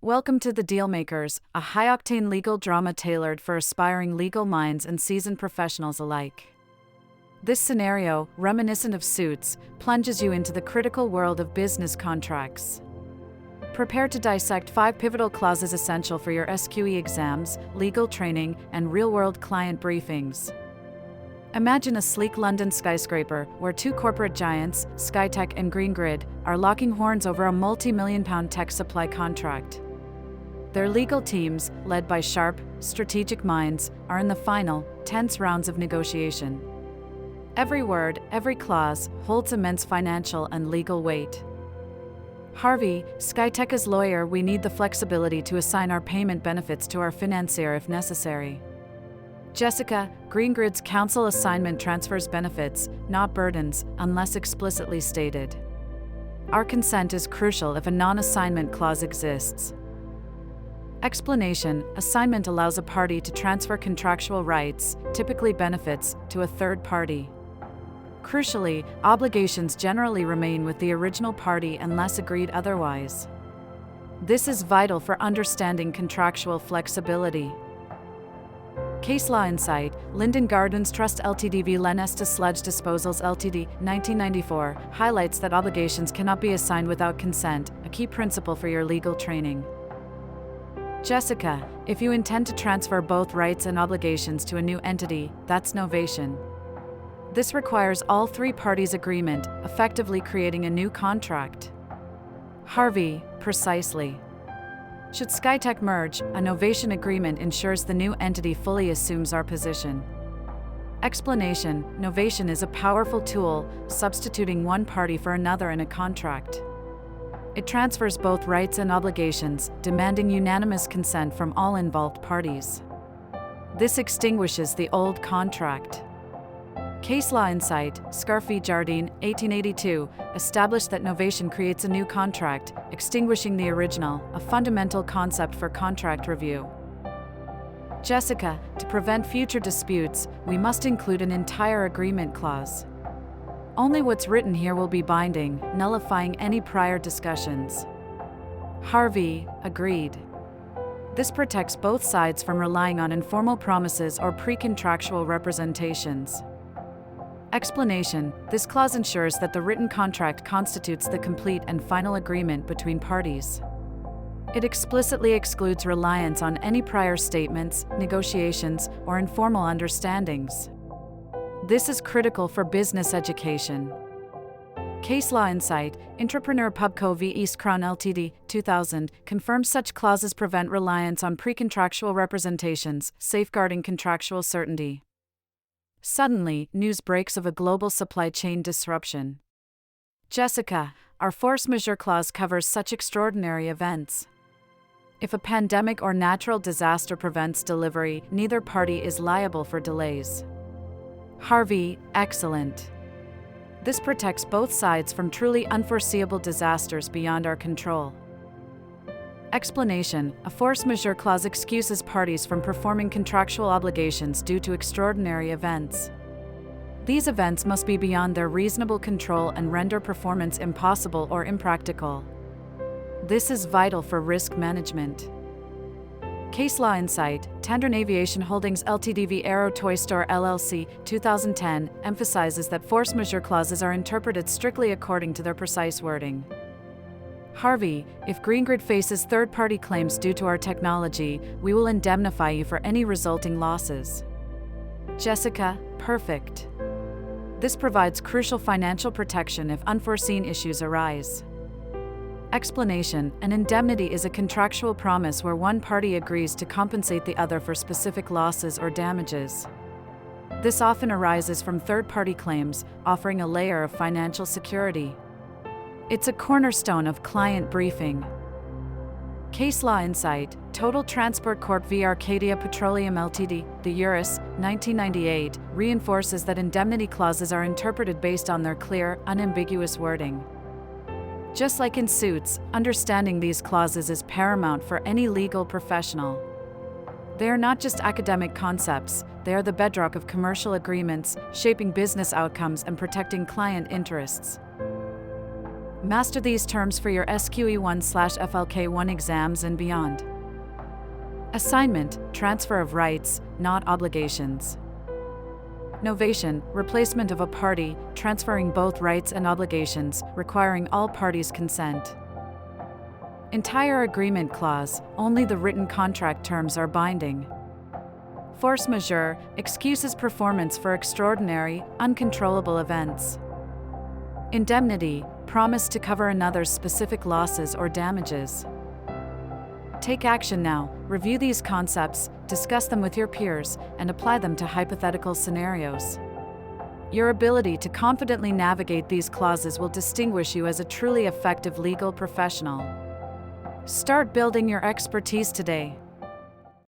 Welcome to the Dealmakers, a high-octane legal drama tailored for aspiring legal minds and seasoned professionals alike. This scenario, reminiscent of Suits, plunges you into the critical world of business contracts. Prepare to dissect 5 pivotal clauses essential for your SQE exams, legal training, and real-world client briefings. Imagine a sleek London skyscraper where 2 corporate giants, Skytech and Green Grid, are locking horns over a multi-million-pound tech supply contract. Their legal teams, led by sharp, strategic minds, are in the final, tense rounds of negotiation. Every word, every clause, holds immense financial and legal weight. Harvey, Skytech's lawyer, we need the flexibility to assign our payment benefits to our financier if necessary. Jessica, Green Grid's counsel, assignment transfers benefits, not burdens, unless explicitly stated. Our consent is crucial if a non-assignment clause exists. Explanation: assignment allows a party to transfer contractual rights, typically benefits, to a third party. Crucially, obligations generally remain with the original party unless agreed otherwise. This is vital for understanding contractual flexibility. Case law insight: Linden Gardens Trust Ltd v. Lenesta Sludge Disposals Ltd, 1994, highlights that obligations cannot be assigned without consent, a key principle for your legal training. Jessica, if you intend to transfer both rights and obligations to a new entity, that's novation. This requires all 3 parties' agreement, effectively creating a new contract. Harvey, precisely. Should Skytech merge, a novation agreement ensures the new entity fully assumes our position. Explanation: novation is a powerful tool, substituting one party for another in a contract. It transfers both rights and obligations, demanding unanimous consent from all involved parties. This extinguishes the old contract. Case law insight: Scarf v. Jardine, 1882, established that novation creates a new contract, extinguishing the original, a fundamental concept for contract review. Jessica, to prevent future disputes, we must include an entire agreement clause. Only what's written here will be binding, nullifying any prior discussions. Harvey, agreed. This protects both sides from relying on informal promises or pre-contractual representations. Explanation: this clause ensures that the written contract constitutes the complete and final agreement between parties. It explicitly excludes reliance on any prior statements, negotiations, or informal understandings. This is critical for business education. Case law insight: Entrepreneur Pubco v. East Crown Ltd, 2000, confirms such clauses prevent reliance on pre-contractual representations, safeguarding contractual certainty. Suddenly, news breaks of a global supply chain disruption. Jessica, our force majeure clause covers such extraordinary events. If a pandemic or natural disaster prevents delivery, neither party is liable for delays. Harvey, excellent. This protects both sides from truly unforeseeable disasters beyond our control. Explanation: a force majeure clause excuses parties from performing contractual obligations due to extraordinary events. These events must be beyond their reasonable control and render performance impossible or impractical. This is vital for risk management. Case law insight: Tendron Aviation Holdings Ltd v. Aero Toy Store LLC, 2010, emphasizes that force majeure clauses are interpreted strictly according to their precise wording. Harvey, if Green Grid faces third-party claims due to our technology, we will indemnify you for any resulting losses. Jessica, perfect. This provides crucial financial protection if unforeseen issues arise. Explanation: an indemnity is a contractual promise where one party agrees to compensate the other for specific losses or damages. This often arises from third-party claims, offering a layer of financial security. It's a cornerstone of client briefing. Case law insight: Total Transport Corp v. Arcadia Petroleum Ltd, the Urus, 1998, reinforces that indemnity clauses are interpreted based on their clear, unambiguous wording. Just like in Suits, understanding these clauses is paramount for any legal professional. They are not just academic concepts, they are the bedrock of commercial agreements, shaping business outcomes and protecting client interests. Master these terms for your SQE1/FLK1 exams and beyond. Assignment, transfer of rights, not obligations. Novation, replacement of a party, transferring both rights and obligations, requiring all parties' consent. Entire agreement clause, only the written contract terms are binding. Force majeure, excuses performance for extraordinary, uncontrollable events. Indemnity, promise to cover another's specific losses or damages. Take action now, review these concepts, discuss them with your peers, and apply them to hypothetical scenarios. Your ability to confidently navigate these clauses will distinguish you as a truly effective legal professional. Start building your expertise today.